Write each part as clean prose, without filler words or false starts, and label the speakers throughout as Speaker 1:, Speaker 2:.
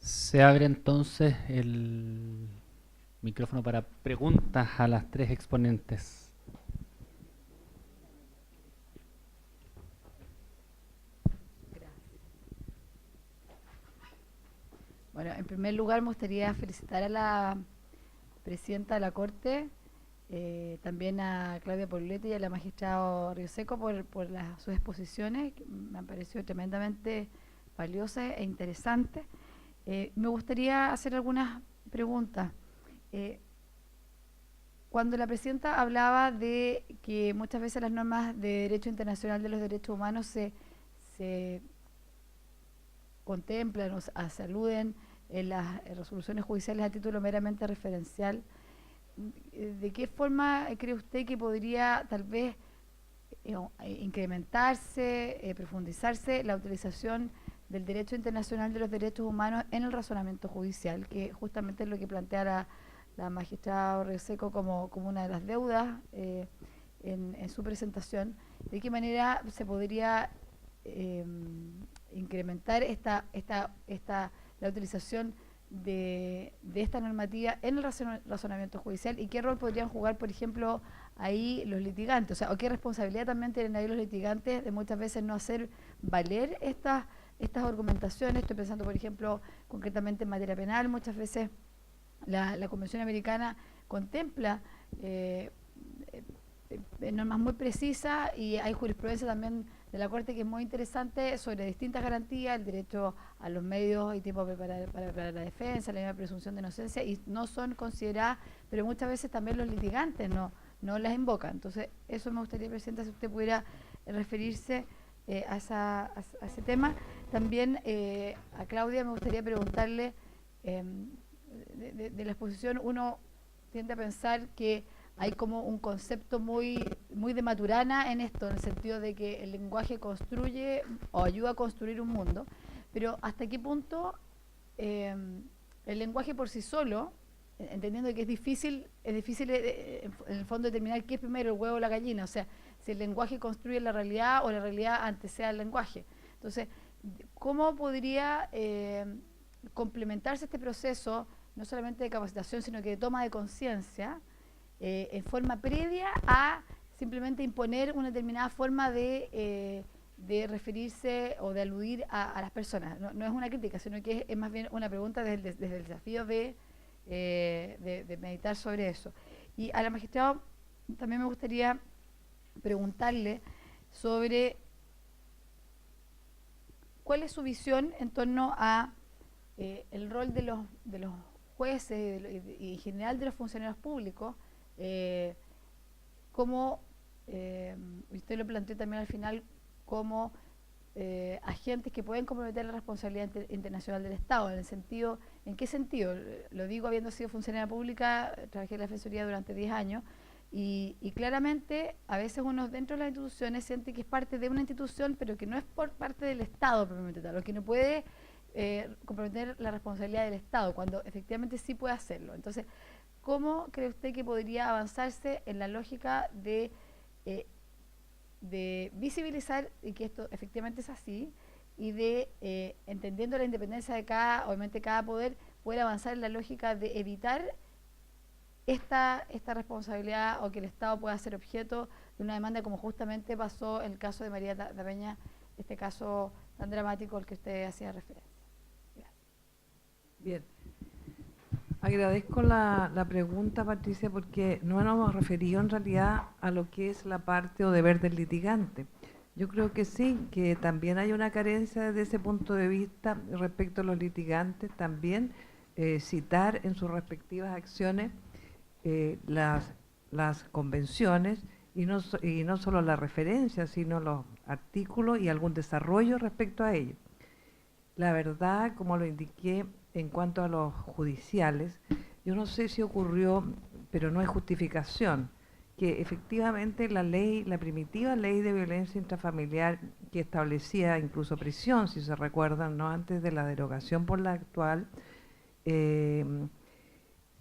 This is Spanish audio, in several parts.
Speaker 1: Se abre entonces el micrófono para preguntas a las tres exponentes.
Speaker 2: Bueno, en primer lugar me gustaría felicitar a la presidenta de la Corte, también a Claudia Poblete y a la magistrada Rioseco por sus exposiciones, que me han parecido tremendamente valiosas e interesantes. Me gustaría hacer algunas preguntas. Eh, Cuando la presidenta hablaba de que muchas veces las normas de derecho internacional de los derechos humanos se contemplan o se aluden en las resoluciones judiciales a título meramente referencial, ¿de qué forma cree usted que podría tal vez incrementarse, profundizarse la utilización del derecho internacional de los derechos humanos en el razonamiento judicial, que justamente es lo que plantea la magistrada Reseco como una de las deudas en su presentación? ¿De qué manera se podría eh, incrementar la utilización de esta normativa en el razonamiento judicial, y qué rol podrían jugar, por ejemplo, ahí los litigantes? O sea, o qué responsabilidad también tienen ahí los litigantes de muchas veces no hacer valer estas argumentaciones. Estoy pensando, por ejemplo, concretamente en materia penal. Muchas veces la Convención Americana contempla normas muy precisas, y hay jurisprudencia también de la Corte que es muy interesante sobre distintas garantías, el derecho a los medios y tiempo para la defensa, la misma presunción de inocencia, y no son consideradas, pero muchas veces también los litigantes no las invocan. Entonces, eso me gustaría, Presidenta, si usted pudiera referirse a ese tema. También a Claudia me gustaría preguntarle, eh, de la exposición, uno tiende a pensar que hay como un concepto muy de Maturana en esto, en el sentido de que el lenguaje construye o ayuda a construir un mundo, pero hasta qué punto eh, el lenguaje por sí solo, entendiendo que es difícil en el fondo determinar qué es primero, el huevo o la gallina, o sea, si el lenguaje construye la realidad o la realidad antecede al lenguaje. Entonces, ¿cómo podría complementarse este proceso, no solamente de capacitación, sino que de toma de conciencia, en forma previa a simplemente imponer una determinada forma de referirse o de aludir a las personas? No es una crítica, sino que es más bien una pregunta desde el desafío de meditar sobre eso. Y a la magistrada también me gustaría preguntarle sobre cuál es su visión en torno a el rol de los jueces y en general de los funcionarios públicos, eh, como usted lo planteó también al final, como agentes que pueden comprometer la responsabilidad internacional del Estado, en el sentido, ¿en qué sentido? Lo digo habiendo sido funcionaria pública, trabajé en la Defensoría durante 10 años, y claramente a veces uno dentro de las instituciones siente que es parte de una institución, pero que no es por parte del Estado propiamente tal, o que no puede comprometer la responsabilidad del Estado, cuando efectivamente sí puede hacerlo. Entonces, ¿cómo cree usted que podría avanzarse en la lógica eh, de visibilizar y que esto efectivamente es así, y de, entendiendo la independencia de obviamente cada poder, poder avanzar en la lógica de evitar esta responsabilidad, o que el Estado pueda ser objeto de una demanda, como justamente pasó en el caso de María da Peña, este caso tan dramático al que usted hacía referencia? Gracias.
Speaker 3: Bien, agradezco la pregunta, Patricia, porque no nos hemos referido en realidad a lo que es la parte o deber del litigante. Yo creo que sí, que también hay una carencia desde ese punto de vista respecto a los litigantes, también citar en sus respectivas acciones eh, las, las convenciones, y no solo la referencia, sino los artículos y algún desarrollo respecto a ello. La verdad, como lo indiqué en cuanto a los judiciales, yo no sé si ocurrió, pero no es justificación, que efectivamente la ley, la primitiva ley de violencia intrafamiliar, que establecía incluso prisión, si se recuerdan, no antes de la derogación por la actual, eh,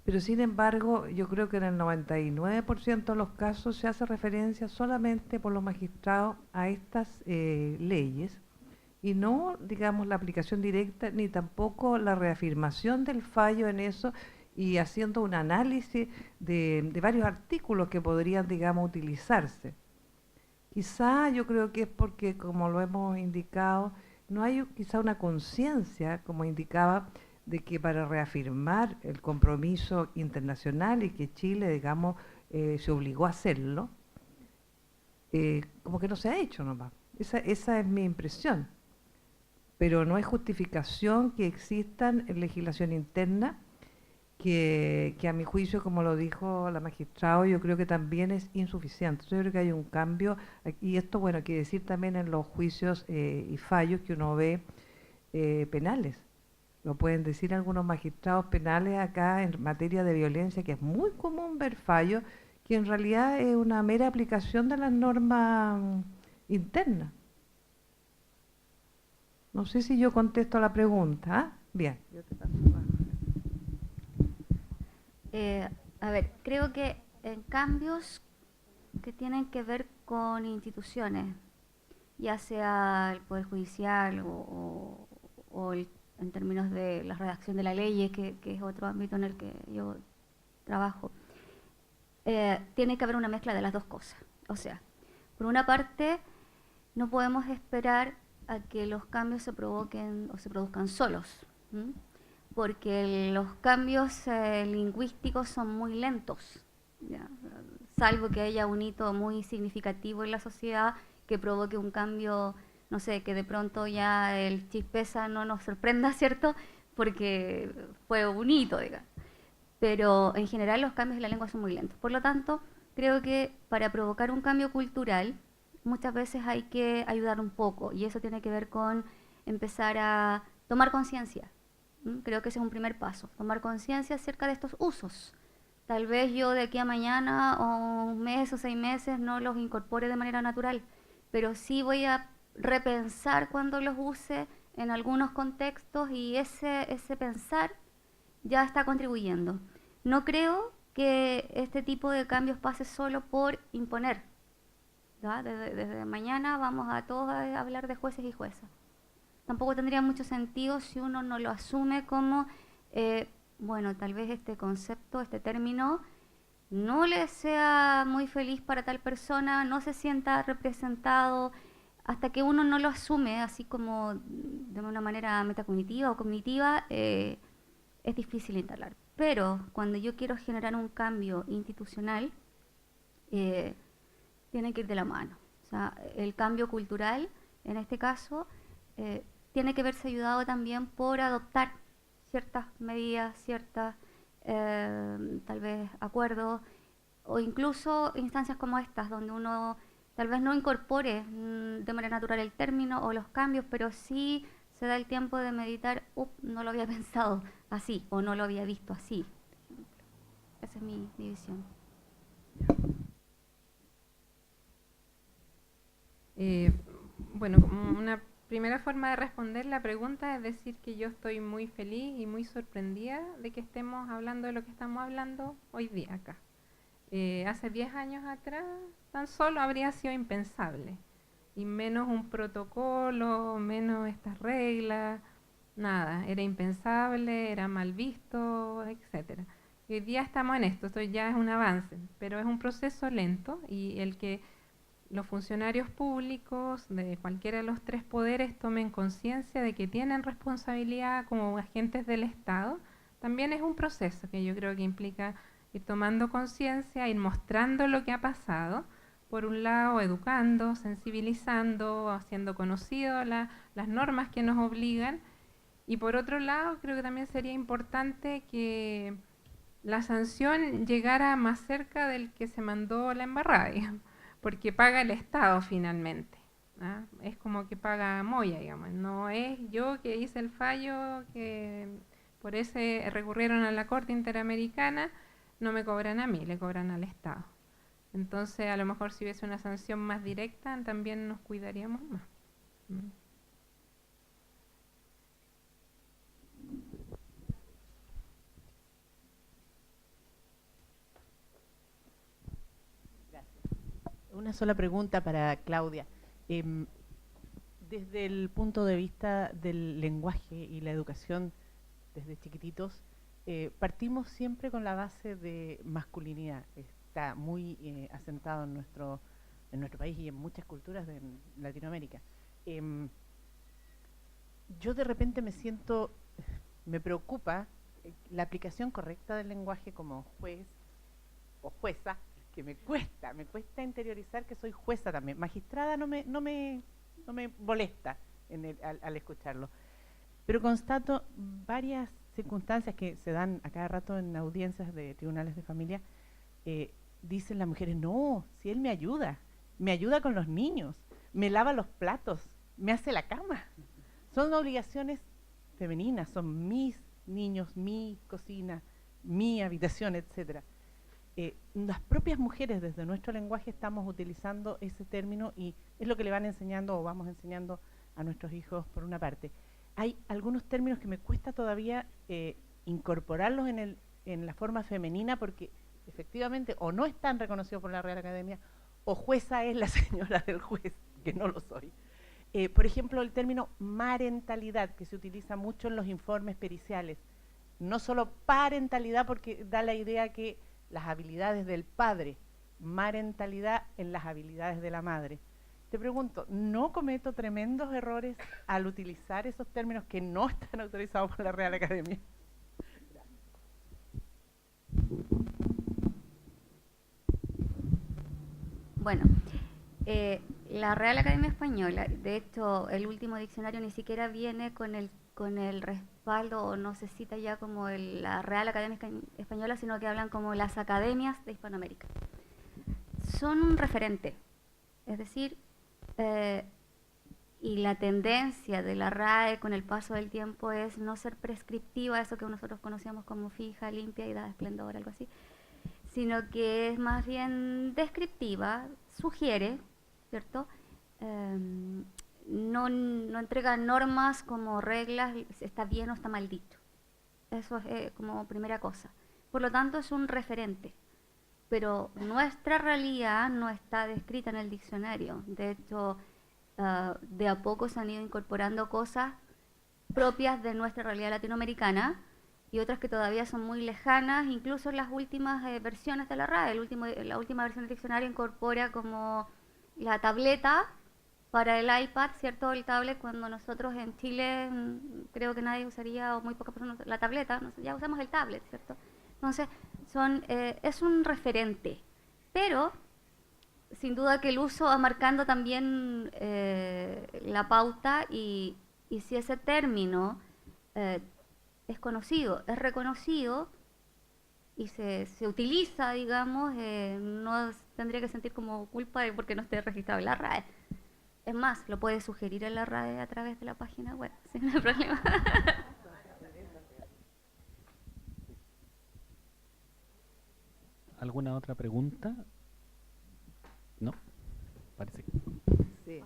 Speaker 3: pero sin embargo, yo creo que en el 99% de los casos se hace referencia solamente por los magistrados a estas leyes, y no, digamos, la aplicación directa ni tampoco la reafirmación del fallo en eso y haciendo un análisis de varios artículos que podrían, digamos, utilizarse. Quizá yo creo que es porque, como lo hemos indicado, no hay quizá una conciencia, como indicaba, de que para reafirmar el compromiso internacional y que Chile, digamos, se obligó a hacerlo, como que no se ha hecho nomás. Esa es mi impresión. Pero no hay justificación que existan en legislación interna que a mi juicio, como lo dijo la magistrada, yo creo que también es insuficiente. Yo creo que hay un cambio, y esto, bueno, hay que decir también en los juicios y fallos que uno ve penales. Lo pueden decir algunos magistrados penales acá en materia de violencia, que es muy común ver fallos, que en realidad es una mera aplicación de las normas internas. No sé si yo contesto a la pregunta. ¿Ah? Bien. Yo te paso más.
Speaker 4: A ver, creo que en cambios que tienen que ver con instituciones, ya sea el Poder Judicial en términos de la redacción de la ley, que es otro ámbito en el que yo trabajo, tiene que haber una mezcla de las dos cosas. O sea, por una parte, no podemos esperar a que los cambios se provoquen o se produzcan solos, ¿m? Porque los cambios lingüísticos son muy lentos, ¿ya? Salvo que haya un hito muy significativo en la sociedad que provoque un cambio, no sé, que de pronto ya el chispeza no nos sorprenda, ¿cierto? Porque fue un hito, digamos. Pero en general los cambios de la lengua son muy lentos. Por lo tanto, creo que para provocar un cambio cultural, muchas veces hay que ayudar un poco, y eso tiene que ver con empezar a tomar conciencia. Creo que ese es un primer paso, tomar conciencia acerca de estos usos. Tal vez yo de aquí a mañana o un mes o 6 meses no los incorpore de manera natural, pero sí voy a repensar cuando los use en algunos contextos, y ese pensar ya está contribuyendo. No creo que este tipo de cambios pase solo por imponer, ¿ya? Desde mañana vamos a todos a hablar de jueces y juezas. Tampoco tendría mucho sentido si uno no lo asume como, bueno, tal vez este concepto, este término, no le sea muy feliz para tal persona, no se sienta representado, hasta que uno no lo asume así como de una manera metacognitiva o cognitiva, es difícil instalar. Pero cuando yo quiero generar un cambio institucional, tiene que ir de la mano. O sea, el cambio cultural, en este caso, tiene que verse ayudado también por adoptar ciertas medidas, ciertas, tal vez, acuerdos, o incluso instancias como estas, donde uno tal vez no incorpore de manera natural el término o los cambios, pero sí se da el tiempo de meditar, no lo había pensado así, o no lo había visto así. Esa es mi visión.
Speaker 5: Bueno, una primera forma de responder la pregunta es decir que yo estoy muy feliz y muy sorprendida de que estemos hablando de lo que estamos hablando hoy día acá. Hace 10 años atrás tan solo habría sido impensable, y menos un protocolo, menos estas reglas, nada, era impensable, era mal visto, etcétera. Y hoy día estamos en esto ya es un avance, pero es un proceso lento, y el que los funcionarios públicos de cualquiera de los tres poderes tomen conciencia de que tienen responsabilidad como agentes del Estado, también es un proceso que yo creo que implica ir tomando conciencia, ir mostrando lo que ha pasado, por un lado educando, sensibilizando, haciendo conocido las normas que nos obligan, y por otro lado creo que también sería importante que la sanción llegara más cerca del que se mandó la embarrada, digamos, porque paga el Estado finalmente, ¿ah? Es como que paga Moya, digamos, no es yo que hice el fallo, que por ese recurrieron a la Corte Interamericana, no me cobran a mí, le cobran al Estado. Entonces, a lo mejor si hubiese una sanción más directa, también nos cuidaríamos más.
Speaker 6: Una sola pregunta para Claudia. desde el punto de vista del lenguaje y la educación desde chiquititos, partimos siempre con la base de masculinidad. Está muy asentado en nuestro país y en muchas culturas de Latinoamérica. Yo de repente me preocupa la aplicación correcta del lenguaje como juez o jueza, que me cuesta interiorizar que soy jueza también. Magistrada no me molesta al escucharlo. Pero constato varias circunstancias que se dan a cada rato en audiencias de tribunales de familia. Dicen las mujeres, no, si él me ayuda con los niños, me lava los platos, me hace la cama. Son obligaciones femeninas, son mis niños, mi cocina, mi habitación, etcétera. Las propias mujeres desde nuestro lenguaje estamos utilizando ese término y es lo que le van enseñando o vamos enseñando a nuestros hijos por una parte. Hay algunos términos que me cuesta todavía incorporarlos en la forma femenina porque efectivamente o no están reconocidos por la Real Academia o jueza es la señora del juez, que no lo soy. Por ejemplo, el término marentalidad, que se utiliza mucho en los informes periciales. No solo parentalidad, porque da la idea que las habilidades del padre, marentalidad en las habilidades de la madre. Te pregunto, ¿no cometo tremendos errores al utilizar esos términos que no están autorizados por la Real Academia?
Speaker 4: Bueno, la Real Academia Española, de hecho, el último diccionario ni siquiera viene con el respaldo, o no se cita ya como la Real Academia Española, sino que hablan como las academias de Hispanoamérica. Son un referente, es decir, y la tendencia de la RAE con el paso del tiempo es no ser prescriptiva, eso que nosotros conocíamos como fija, limpia y da esplendor, algo así, sino que es más bien descriptiva, sugiere, ¿cierto? No entrega normas como reglas, está bien o está mal dicho. Eso es como primera cosa. Por lo tanto, es un referente. Pero nuestra realidad no está descrita en el diccionario. De hecho, de a poco se han ido incorporando cosas propias de nuestra realidad latinoamericana y otras que todavía son muy lejanas, incluso en las últimas versiones de la RAE. La última versión del diccionario incorpora como la tableta para el iPad, ¿cierto? El tablet, cuando nosotros en Chile creo que nadie usaría, o muy pocas personas, la tableta, ya usamos el tablet, ¿cierto? Entonces, es un referente, pero sin duda que el uso va marcando también la pauta y si ese término es conocido, es reconocido y se utiliza, digamos, no tendría que sentir como culpa de porque no esté registrado en la RAE. Es más, lo puede sugerir en la RAE a través de la página web, sin problema.
Speaker 1: ¿Alguna otra pregunta? No, parece que...
Speaker 3: Sí.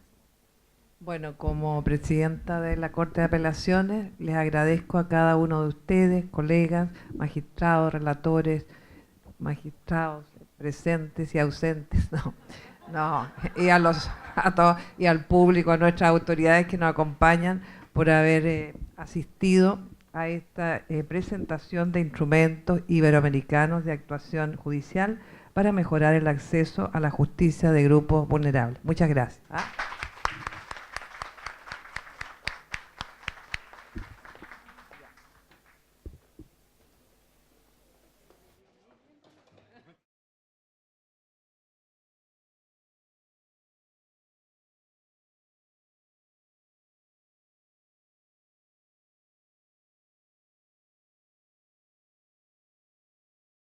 Speaker 3: Bueno, como presidenta de la Corte de Apelaciones, les agradezco a cada uno de ustedes, colegas, magistrados, relatores, magistrados presentes y ausentes, y a todos, y al público, a nuestras autoridades que nos acompañan por haber asistido a esta presentación de instrumentos iberoamericanos de actuación judicial para mejorar el acceso a la justicia de grupos vulnerables. Muchas gracias.